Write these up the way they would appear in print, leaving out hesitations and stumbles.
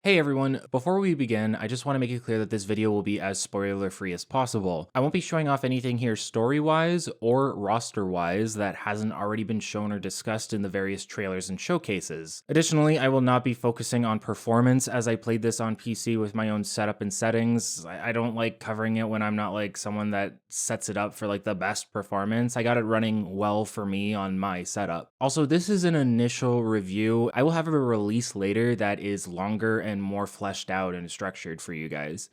Hey everyone, before we begin, I just want to make it clear that this video will be as spoiler-free as possible. I won't be showing off anything here story-wise or roster-wise that hasn't already been shown or discussed in the various trailers and showcases. Additionally, I will not be focusing on performance as I played this on PC with my own setup and settings. I don't like covering it when I'm not like someone that sets it up for like the best performance. I got it running well for me on my setup. Also, this is an initial review. I will have a release later that is longer and more fleshed out and structured for you guys.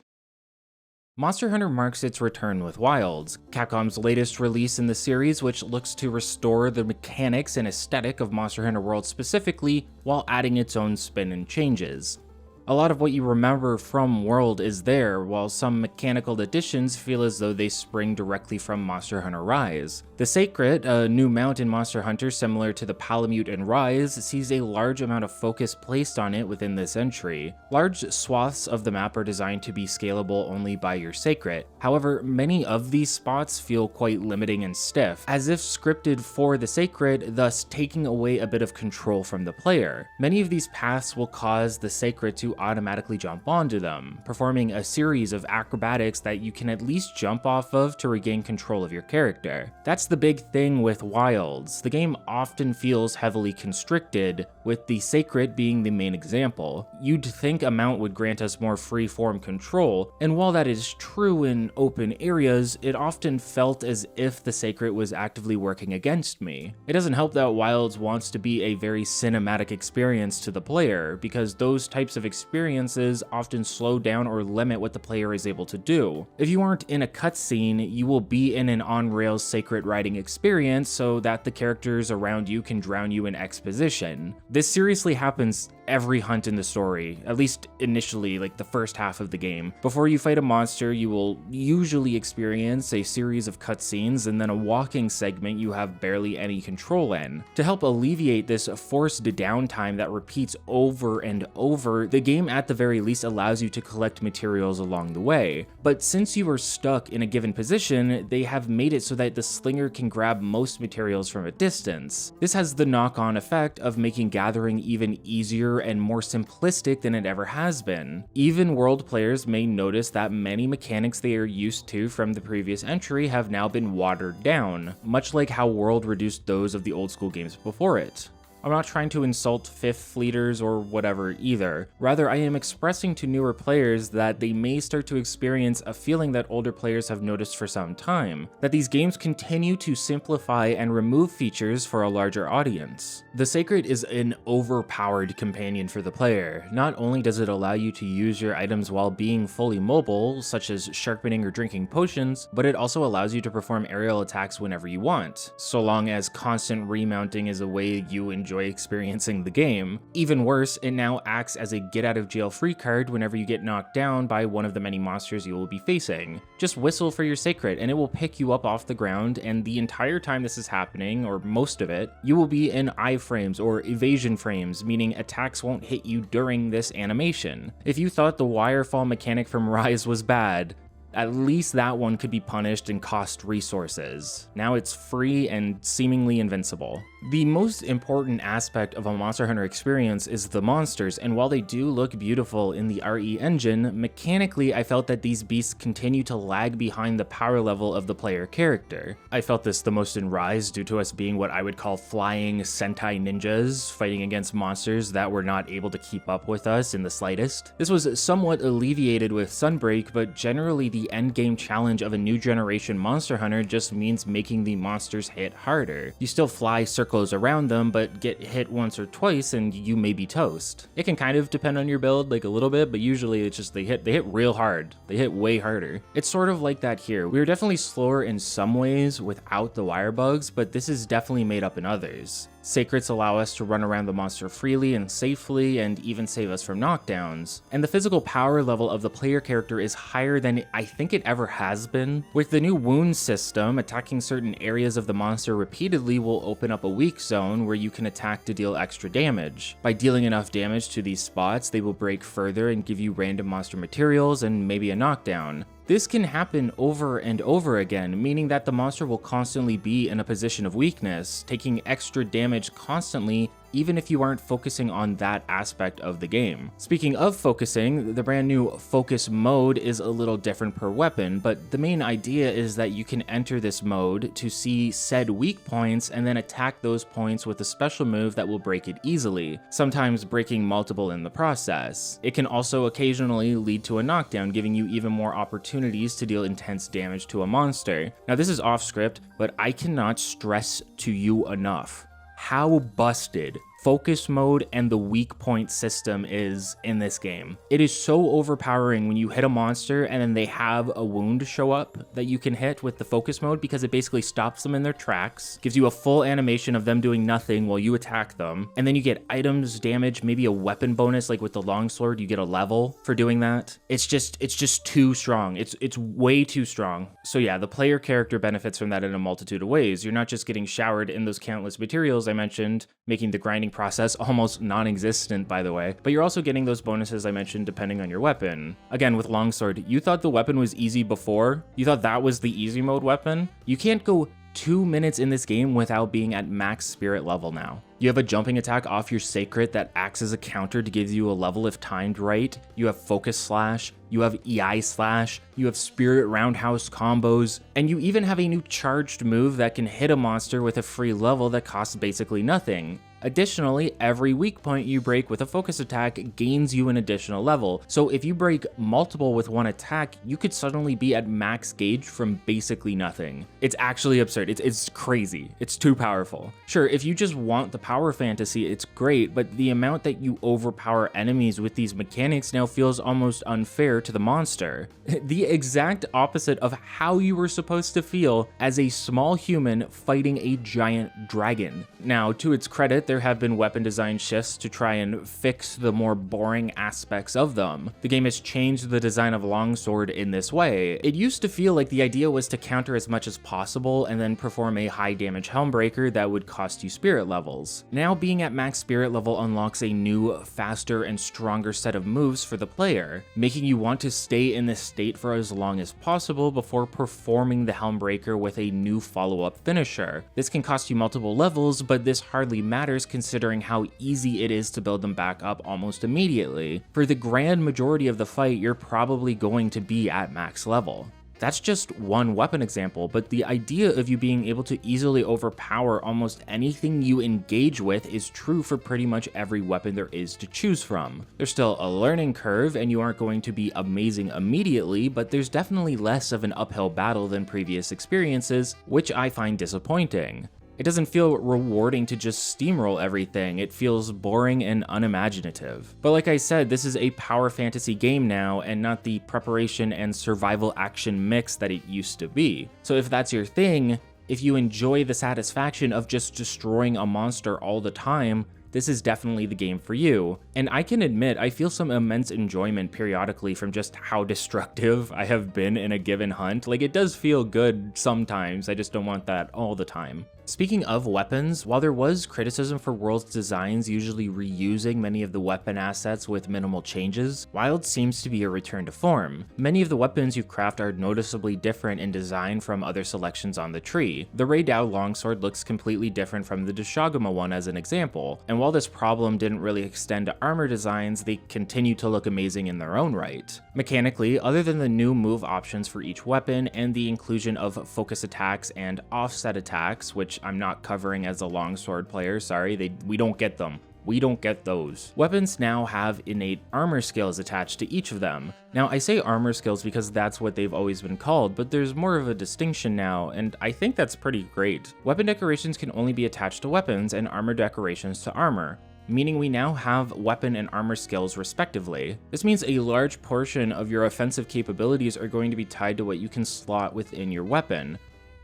Monster Hunter marks its return with Wilds, Capcom's latest release in the series, which looks to restore the mechanics and aesthetic of Monster Hunter World specifically, while adding its own spin and changes. A lot of what you remember from World is there, while some mechanical additions feel as though they spring directly from Monster Hunter Rise. The Seikret, a new mount in Monster Hunter similar to the Palamute in Rise, sees a large amount of focus placed on it within this entry. Large swaths of the map are designed to be scalable only by your Seikret. However, many of these spots feel quite limiting and stiff, as if scripted for the Seikret, thus taking away a bit of control from the player. Many of these paths will cause the Seikret to automatically jump onto them, performing a series of acrobatics that you can at least jump off of to regain control of your character. That's the big thing with Wilds. The game often feels heavily constricted, with the Seikret being the main example. You'd think a mount would grant us more free-form control, and while that is true in open areas, it often felt as if the Seikret was actively working against me. It doesn't help that Wilds wants to be a very cinematic experience to the player, because those types of experiences often slow down or limit what the player is able to do. If you aren't in a cutscene, you will be in an on-rails Seikret riding experience so that the characters around you can drown you in exposition. This seriously happens every hunt in the story, at least initially, like the first half of the game. Before you fight a monster, you will usually experience a series of cutscenes and then a walking segment you have barely any control in. To help alleviate this forced downtime that repeats over and over, the game at the very least allows you to collect materials along the way. But since you are stuck in a given position, they have made it so that the slinger can grab most materials from a distance. This has the knock-on effect of making gathering even easier and more simplistic than it ever has been. Even World players may notice that many mechanics they are used to from the previous entry have now been watered down, much like how World reduced those of the old school games before it. I'm not trying to insult fifth fleeters or whatever either. Rather, I am expressing to newer players that they may start to experience a feeling that older players have noticed for some time, that these games continue to simplify and remove features for a larger audience. The Seikret is an overpowered companion for the player. Not only does it allow you to use your items while being fully mobile, such as sharpening or drinking potions, but it also allows you to perform aerial attacks whenever you want, so long as constant remounting is a way you enjoy experiencing the game. Even worse, it now acts as a get out of jail free card whenever you get knocked down by one of the many monsters you will be facing. Just whistle for your Seikret and it will pick you up off the ground, and the entire time this is happening, or most of it, you will be in iframes or evasion frames, meaning attacks won't hit you during this animation. If you thought the wirefall mechanic from Rise was bad, at least that one could be punished and cost resources. Now it's free and seemingly invincible. The most important aspect of a Monster Hunter experience is the monsters, and while they do look beautiful in the RE engine, mechanically I felt that these beasts continue to lag behind the power level of the player character. I felt this the most in Rise due to us being what I would call flying Sentai ninjas, fighting against monsters that were not able to keep up with us in the slightest. This was somewhat alleviated with Sunbreak, but generally the endgame challenge of a new generation Monster Hunter just means making the monsters hit harder. You still fly circles around them, but get hit once or twice and you may be toast. It can kind of depend on your build, like a little bit, but usually it's just they hit real hard. They hit way harder. It's sort of like that here. We were definitely slower in some ways without the wire bugs, but this is definitely made up in others. Seikrets allow us to run around the monster freely and safely, and even save us from knockdowns. And the physical power level of the player character is higher than I think it ever has been. With the new wound system, attacking certain areas of the monster repeatedly will open up a weak zone where you can attack to deal extra damage. By dealing enough damage to these spots, they will break further and give you random monster materials and maybe a knockdown. This can happen over and over again, meaning that the monster will constantly be in a position of weakness, taking extra damage constantly even if you aren't focusing on that aspect of the game. Speaking of focusing, the brand new focus mode is a little different per weapon, but the main idea is that you can enter this mode to see said weak points and then attack those points with a special move that will break it easily, sometimes breaking multiple in the process. It can also occasionally lead to a knockdown, giving you even more opportunities to deal intense damage to a monster. Now this is off script, but I cannot stress to you enough how busted focus mode and the weak point system is in this game. It is so overpowering when you hit a monster and then they have a wound show up that you can hit with the focus mode, because it basically stops them in their tracks, gives you a full animation of them doing nothing while you attack them, and then you get items, damage, maybe a weapon bonus, like with the longsword you get a level for doing that. It's just too strong. It's way too strong. So yeah, the player character benefits from that in a multitude of ways. You're not just getting showered in those countless materials I mentioned, making the grinding process almost non-existent, by the way, but you're also getting those bonuses I mentioned depending on your weapon. Again, with longsword, you thought the weapon was easy before? You thought that was the easy mode weapon? You can't go 2 minutes in this game without being at max spirit level now. You have a jumping attack off your Seikret that acts as a counter to give you a level if timed right. You have focus slash, you have EI slash, you have spirit roundhouse combos, and you even have a new charged move that can hit a monster with a free level that costs basically nothing. Additionally, every weak point you break with a focus attack gains you an additional level, so if you break multiple with one attack, you could suddenly be at max gauge from basically nothing. It's actually absurd. It's crazy. It's too powerful. Sure, if you just want the power fantasy, it's great, but the amount that you overpower enemies with these mechanics now feels almost unfair to the monster. The exact opposite of how you were supposed to feel as a small human fighting a giant dragon. Now, to its credit, there have been weapon design shifts to try and fix the more boring aspects of them. The game has changed the design of longsword in this way. It used to feel like the idea was to counter as much as possible and then perform a high damage helmbreaker that would cost you spirit levels. Now being at max spirit level unlocks a new, faster, and stronger set of moves for the player, making you want to stay in this state for as long as possible before performing the helmbreaker with a new follow-up finisher. This can cost you multiple levels, but this hardly matters considering how easy it is to build them back up almost immediately. For the grand majority of the fight, you're probably going to be at max level. That's just one weapon example, but the idea of you being able to easily overpower almost anything you engage with is true for pretty much every weapon there is to choose from. There's still a learning curve and you aren't going to be amazing immediately, but there's definitely less of an uphill battle than previous experiences, which I find disappointing. It doesn't feel rewarding to just steamroll everything, it feels boring and unimaginative. But like I said, this is a power fantasy game now and not the preparation and survival action mix that it used to be. So if that's your thing, if you enjoy the satisfaction of just destroying a monster all the time, this is definitely the game for you. And I can admit, I feel some immense enjoyment periodically from just how destructive I have been in a given hunt. Like, it does feel good sometimes, I just don't want that all the time. Speaking of weapons, while there was criticism for World's designs usually reusing many of the weapon assets with minimal changes, Wild seems to be a return to form. Many of the weapons you craft are noticeably different in design from other selections on the tree. The Reidao longsword looks completely different from the Deshaguma one as an example, and while this problem didn't really extend to armor designs, they continue to look amazing in their own right. Mechanically, other than the new move options for each weapon and the inclusion of focus attacks and offset attacks, which I'm not covering as a longsword player, sorry, we don't get them. We don't get those. Weapons now have innate armor skills attached to each of them. Now, I say armor skills because that's what they've always been called, but there's more of a distinction now, and I think that's pretty great. Weapon decorations can only be attached to weapons and armor decorations to armor, meaning we now have weapon and armor skills respectively. This means a large portion of your offensive capabilities are going to be tied to what you can slot within your weapon.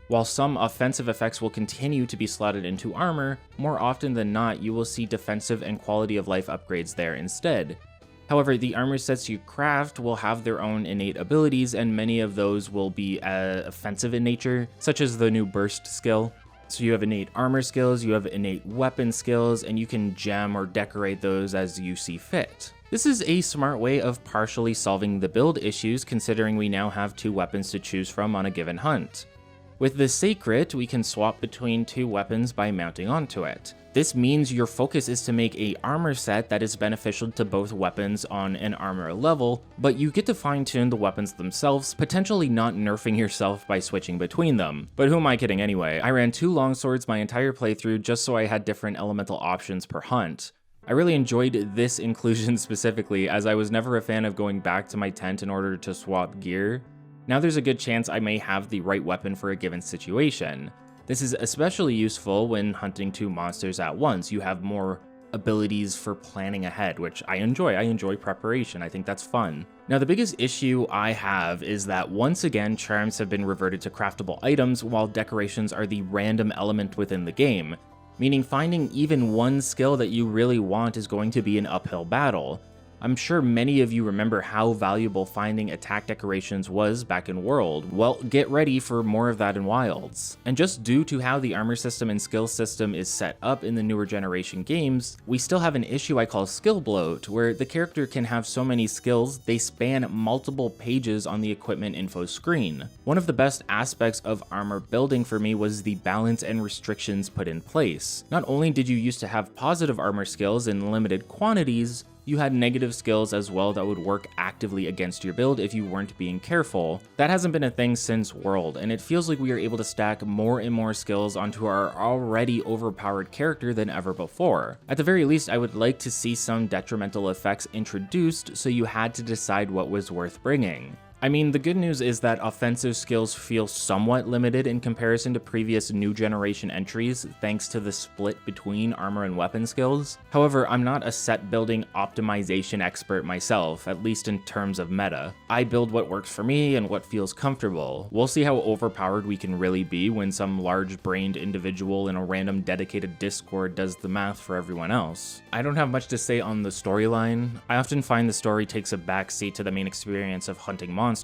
While some offensive effects will continue to be slotted into armor, more often than not you will see defensive and quality of life upgrades there instead. However, the armor sets you craft will have their own innate abilities, and many of those will be offensive in nature, such as the new burst skill. So you have innate armor skills, you have innate weapon skills, and you can gem or decorate those as you see fit. This is a smart way of partially solving the build issues, considering we now have 2 weapons to choose from on a given hunt. With the Seikret, we can swap between 2 weapons by mounting onto it. This means your focus is to make a armor set that is beneficial to both weapons on an armor level, but you get to fine-tune the weapons themselves, potentially not nerfing yourself by switching between them. But who am I kidding anyway? I ran 2 longswords my entire playthrough just so I had different elemental options per hunt. I really enjoyed this inclusion specifically, as I was never a fan of going back to my tent in order to swap gear. Now there's a good chance I may have the right weapon for a given situation. This is especially useful when hunting 2 monsters at once. You have more abilities for planning ahead, which I enjoy. I enjoy preparation. I think that's fun. Now, the biggest issue I have is that once again, charms have been reverted to craftable items, while decorations are the random element within the game, meaning finding even one skill that you really want is going to be an uphill battle. I'm sure many of you remember how valuable finding attack decorations was back in World. Well, get ready for more of that in Wilds. And just due to how the armor system and skill system is set up in the newer generation games, we still have an issue I call skill bloat, where the character can have so many skills they span multiple pages on the equipment info screen. One of the best aspects of armor building for me was the balance and restrictions put in place. Not only did you used to have positive armor skills in limited quantities, you had negative skills as well that would work actively against your build if you weren't being careful. That hasn't been a thing since World, and it feels like we are able to stack more and more skills onto our already overpowered character than ever before. At the very least, I would like to see some detrimental effects introduced so you had to decide what was worth bringing. I mean, the good news is that offensive skills feel somewhat limited in comparison to previous new generation entries, thanks to the split between armor and weapon skills. However, I'm not a set building optimization expert myself, at least in terms of meta. I build what works for me and what feels comfortable. We'll see how overpowered we can really be when some large-brained individual in a random dedicated Discord does the math for everyone else. I don't have much to say on the storyline. I often find the story takes a backseat to the main experience of hunting monsters.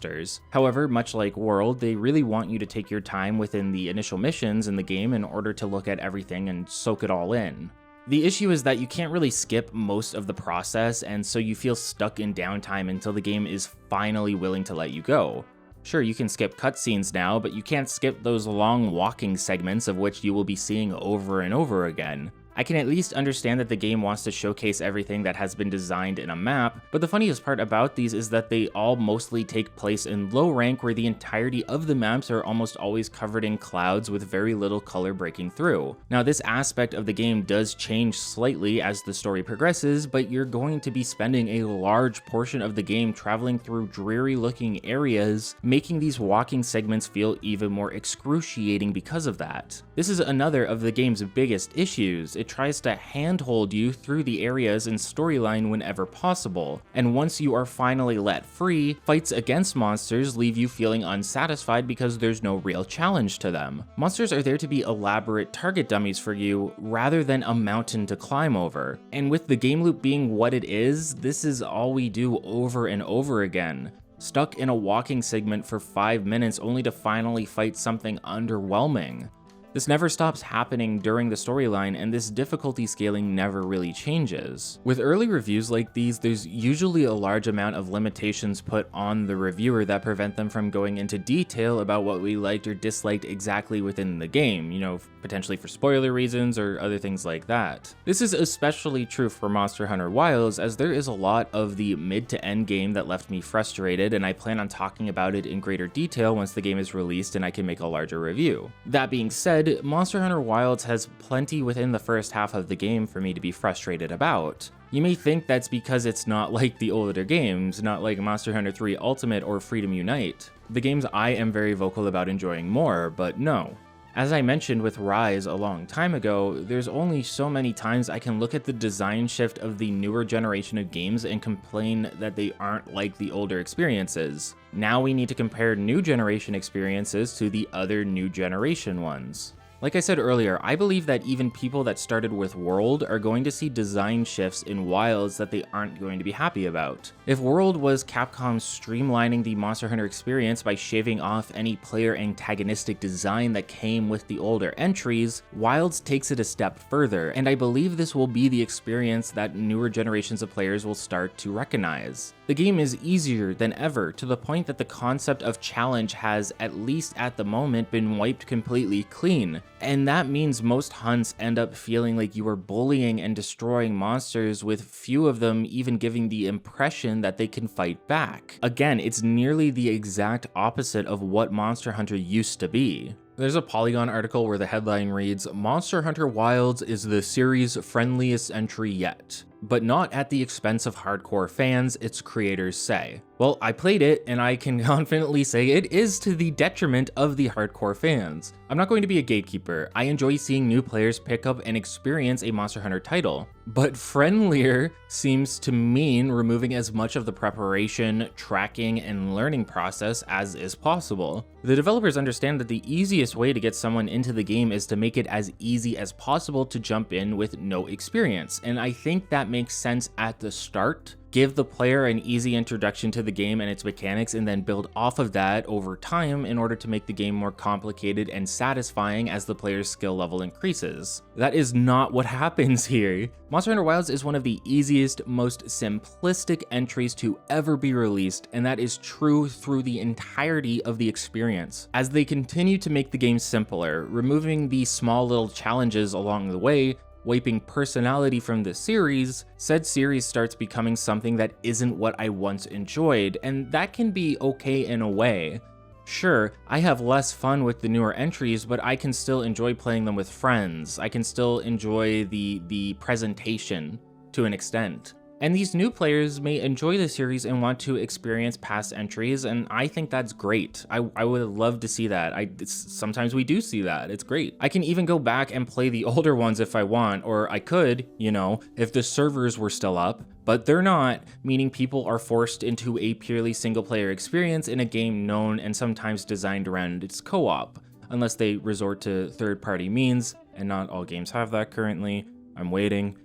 However, much like World, they really want you to take your time within the initial missions in the game in order to look at everything and soak it all in. The issue is that you can't really skip most of the process, and so you feel stuck in downtime until the game is finally willing to let you go. Sure, you can skip cutscenes now, but you can't skip those long walking segments of which you will be seeing over and over again. I can at least understand that the game wants to showcase everything that has been designed in a map, but the funniest part about these is that they all mostly take place in low rank, where the entirety of the maps are almost always covered in clouds with very little color breaking through. Now, this aspect of the game does change slightly as the story progresses, but you're going to be spending a large portion of the game traveling through dreary looking areas, making these walking segments feel even more excruciating because of that. This is another of the game's biggest issues. It tries to handhold you through the areas and storyline whenever possible, and once you are finally let free, fights against monsters leave you feeling unsatisfied because there's no real challenge to them. Monsters are there to be elaborate target dummies for you, rather than a mountain to climb over. And with the game loop being what it is, this is all we do over and over again. Stuck in a walking segment for 5 minutes only to finally fight something underwhelming. This never stops happening during the storyline, and this difficulty scaling never really changes. With early reviews like these, there's usually a large amount of limitations put on the reviewer that prevent them from going into detail about what we liked or disliked exactly within the game, potentially for spoiler reasons or other things like that. This is especially true for Monster Hunter Wilds, as there is a lot of the mid to end game that left me frustrated, and I plan on talking about it in greater detail once the game is released and I can make a larger review. That being said, Monster Hunter Wilds has plenty within the first half of the game for me to be frustrated about. You may think that's because it's not like the older games, not like Monster Hunter 3 Ultimate or Freedom Unite, the games I am very vocal about enjoying more, but no. As I mentioned with Rise a long time ago, there's only so many times I can look at the design shift of the newer generation of games and complain that they aren't like the older experiences. Now we need to compare new generation experiences to the other new generation ones. Like I said earlier, I believe that even people that started with World are going to see design shifts in Wilds that they aren't going to be happy about. If World was Capcom streamlining the Monster Hunter experience by shaving off any player antagonistic design that came with the older entries, Wilds takes it a step further, and I believe this will be the experience that newer generations of players will start to recognize. The game is easier than ever, to the point that the concept of challenge has, at least at the moment, been wiped completely clean. And that means most hunts end up feeling like you are bullying and destroying monsters, with few of them even giving the impression that they can fight back. Again, it's nearly the exact opposite of what Monster Hunter used to be. There's a Polygon article where the headline reads, "Monster Hunter Wilds is the series' friendliest entry yet, but not at the expense of hardcore fans, its creators say." Well, I played it, and I can confidently say it is to the detriment of the hardcore fans. I'm not going to be a gatekeeper. I enjoy seeing new players pick up and experience a Monster Hunter title, but friendlier seems to mean removing as much of the preparation, tracking, and learning process as is possible. The developers understand that the easiest way to get someone into the game is to make it as easy as possible to jump in with no experience, and I think that makes sense at the start. Give the player an easy introduction to the game and its mechanics, and then build off of that over time in order to make the game more complicated and satisfying as the player's skill level increases. That is not what happens here. Monster Hunter Wilds is one of the easiest, most simplistic entries to ever be released, and that is true through the entirety of the experience. As they continue to make the game simpler, removing the small little challenges along the way, wiping personality from the series, said series starts becoming something that isn't what I once enjoyed, and that can be okay in a way. Sure, I have less fun with the newer entries, but I can still enjoy playing them with friends. I can still enjoy the presentation to an extent. And these new players may enjoy the series and want to experience past entries, and I think that's great. I would love to see that. Sometimes we do see that. It's great. I can even go back and play the older ones if I want, or I could, if the servers were still up, but they're not, meaning people are forced into a purely single-player experience in a game known and sometimes designed around its co-op, unless they resort to third-party means, and not all games have that currently. I'm waiting.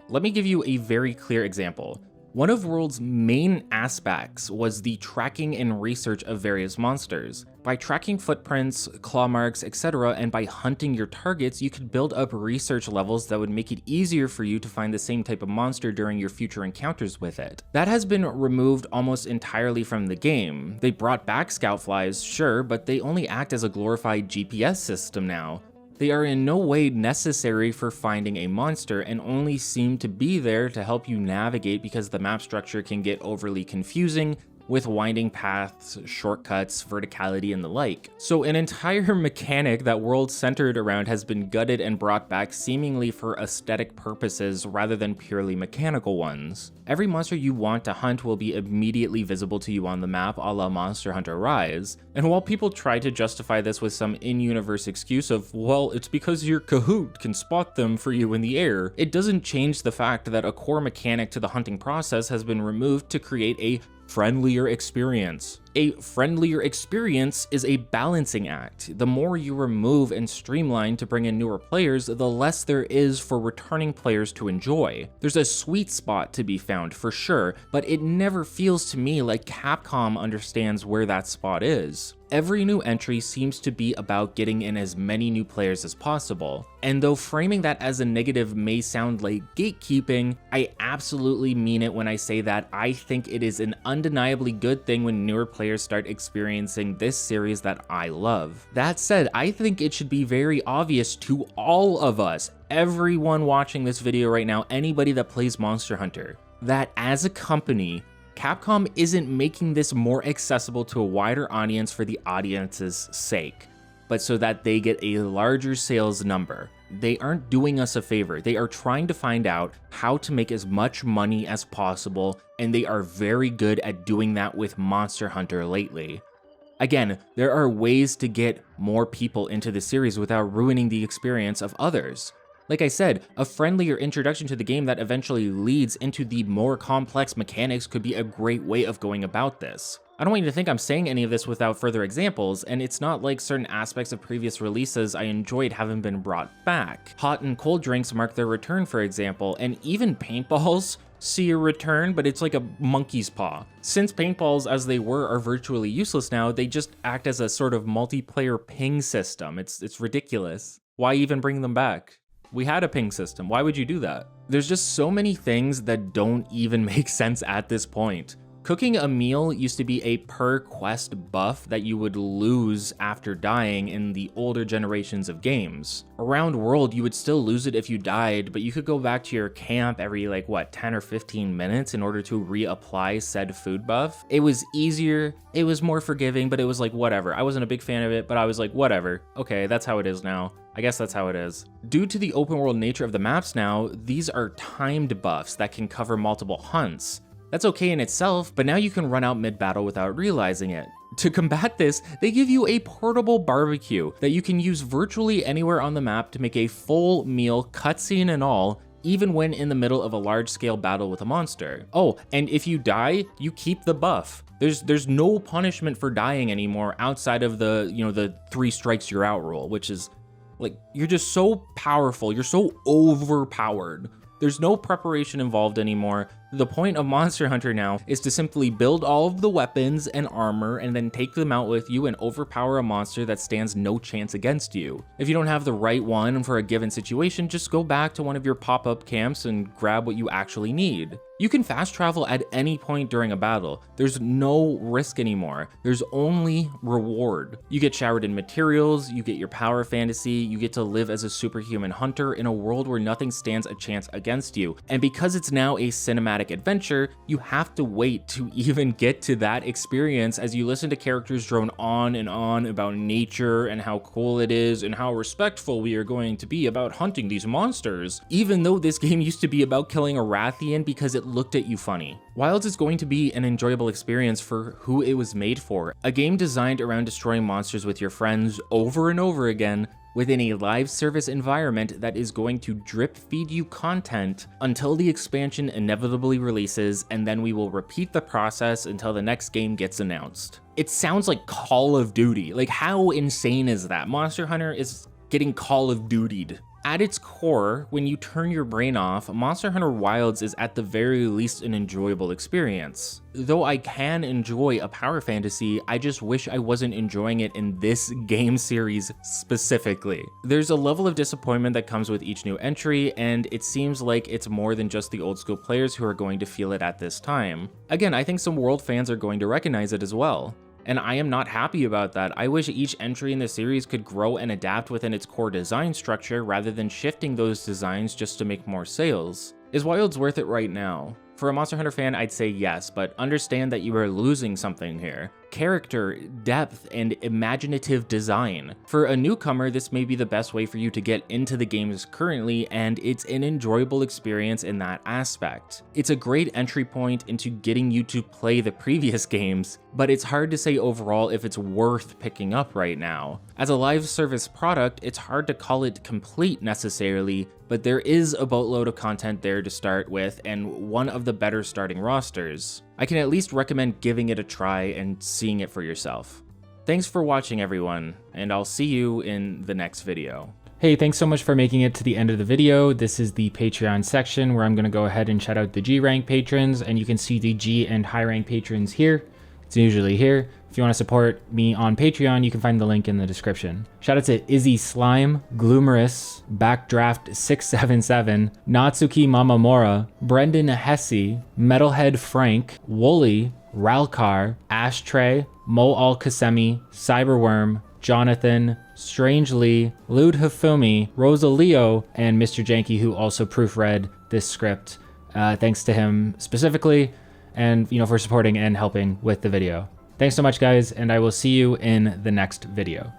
Let me give you a very clear example. One of World's main aspects was the tracking and research of various monsters. By tracking footprints, claw marks, etc., and by hunting your targets, you could build up research levels that would make it easier for you to find the same type of monster during your future encounters with it. That has been removed almost entirely from the game. They brought back scout flies, sure, but they only act as a glorified GPS system now. They are in no way necessary for finding a monster and only seem to be there to help you navigate because the map structure can get overly confusing with winding paths, shortcuts, verticality, and the like. So an entire mechanic that World centered around has been gutted and brought back seemingly for aesthetic purposes rather than purely mechanical ones. Every monster you want to hunt will be immediately visible to you on the map, a la Monster Hunter Rise. And while people try to justify this with some in-universe excuse of, well, it's because your Kahoot can spot them for you in the air, it doesn't change the fact that a core mechanic to the hunting process has been removed to create a friendlier experience. A friendlier experience is a balancing act. The more you remove and streamline to bring in newer players, the less there is for returning players to enjoy. There's a sweet spot to be found for sure, but it never feels to me like Capcom understands where that spot is. Every new entry seems to be about getting in as many new players as possible. And though framing that as a negative may sound like gatekeeping, I absolutely mean it when I say that I think it is an undeniably good thing when newer players start experiencing this series that I love. That said, I think it should be very obvious to all of us, everyone watching this video right now, anybody that plays Monster Hunter, that as a company, Capcom isn't making this more accessible to a wider audience for the audience's sake, but so that they get a larger sales number. They aren't doing us a favor. They are trying to find out how to make as much money as possible, and they are very good at doing that with Monster Hunter lately. Again, there are ways to get more people into the series without ruining the experience of others. Like I said, a friendlier introduction to the game that eventually leads into the more complex mechanics could be a great way of going about this. I don't want you to think I'm saying any of this without further examples, and it's not like certain aspects of previous releases I enjoyed haven't been brought back. Hot and cold drinks mark their return, for example, and even paintballs see a return, but it's like a monkey's paw. Since paintballs as they were are virtually useless now, they just act as a sort of multiplayer ping system. It's ridiculous. Why even bring them back? We had a ping system. Why would you do that? There's just so many things that don't even make sense at this point. Cooking a meal used to be a per quest buff that you would lose after dying in the older generations of games. Around world, you would still lose it if you died, but you could go back to your camp every 10 or 15 minutes in order to reapply said food buff. It was easier, it was more forgiving, but it was like whatever. I wasn't a big fan of it, but I was like whatever. Okay, that's how it is now. I guess that's how it is. Due to the open world nature of the maps now, these are timed buffs that can cover multiple hunts. That's okay in itself, but now you can run out mid-battle without realizing it. To combat this, they give you a portable barbecue that you can use virtually anywhere on the map to make a full meal, cutscene and all, even when in the middle of a large-scale battle with a monster. Oh, and if you die, you keep the buff. There's no punishment for dying anymore outside of the 3 strikes you're out rule, which is you're just so powerful, you're so overpowered. There's no preparation involved anymore. The point of Monster Hunter now is to simply build all of the weapons and armor and then take them out with you and overpower a monster that stands no chance against you. If you don't have the right one for a given situation, just go back to one of your pop-up camps and grab what you actually need. You can fast travel at any point during a battle. There's no risk anymore. There's only reward. You get showered in materials, you get your power fantasy, you get to live as a superhuman hunter in a world where nothing stands a chance against you. And because it's now a cinematic adventure, you have to wait to even get to that experience as you listen to characters drone on and on about nature and how cool it is and how respectful we are going to be about hunting these monsters, even though this game used to be about killing a Rathian because it looked at you funny. Wilds is going to be an enjoyable experience for who it was made for, a game designed around destroying monsters with your friends over and over again within a live service environment that is going to drip feed you content until the expansion inevitably releases, and then we will repeat the process until the next game gets announced. It sounds like Call of Duty. How insane is that? Monster Hunter is getting Call of Dutied. At its core, when you turn your brain off, Monster Hunter Wilds is at the very least an enjoyable experience. Though I can enjoy a power fantasy, I just wish I wasn't enjoying it in this game series specifically. There's a level of disappointment that comes with each new entry, and it seems like it's more than just the old school players who are going to feel it at this time. Again, I think some World fans are going to recognize it as well. And I am not happy about that. I wish each entry in the series could grow and adapt within its core design structure rather than shifting those designs just to make more sales. Is Wilds worth it right now? For a Monster Hunter fan, I'd say yes, but understand that you are losing something here. Character, depth, and imaginative design. For a newcomer, this may be the best way for you to get into the games currently, and it's an enjoyable experience in that aspect. It's a great entry point into getting you to play the previous games, but it's hard to say overall if it's worth picking up right now. As a live service product, it's hard to call it complete necessarily, but there is a boatload of content there to start with and one of the better starting rosters. I can at least recommend giving it a try and seeing it for yourself. Thanks for watching everyone, and I'll see you in the next video. Hey, thanks so much for making it to the end of the video. This is the Patreon section where I'm going to go ahead and shout out the G rank patrons, and you can see the G and high rank patrons here. It's usually here. If you want to support me on Patreon, you can find the link in the description. Shout out to Izzy Slime, Gloomerous, Backdraft677, Natsuki Mamamora, Brendan Hesse, Metalhead Frank, Wooly, Ralkar, Ashtray, Mo Al-Kasemi, Cyberworm, Jonathan, Strangely, Lud Hafumi, Rosaleo, and Mr. Janky, who also proofread this script. Thanks to him specifically, and for supporting and helping with the video. Thanks so much, guys, and I will see you in the next video.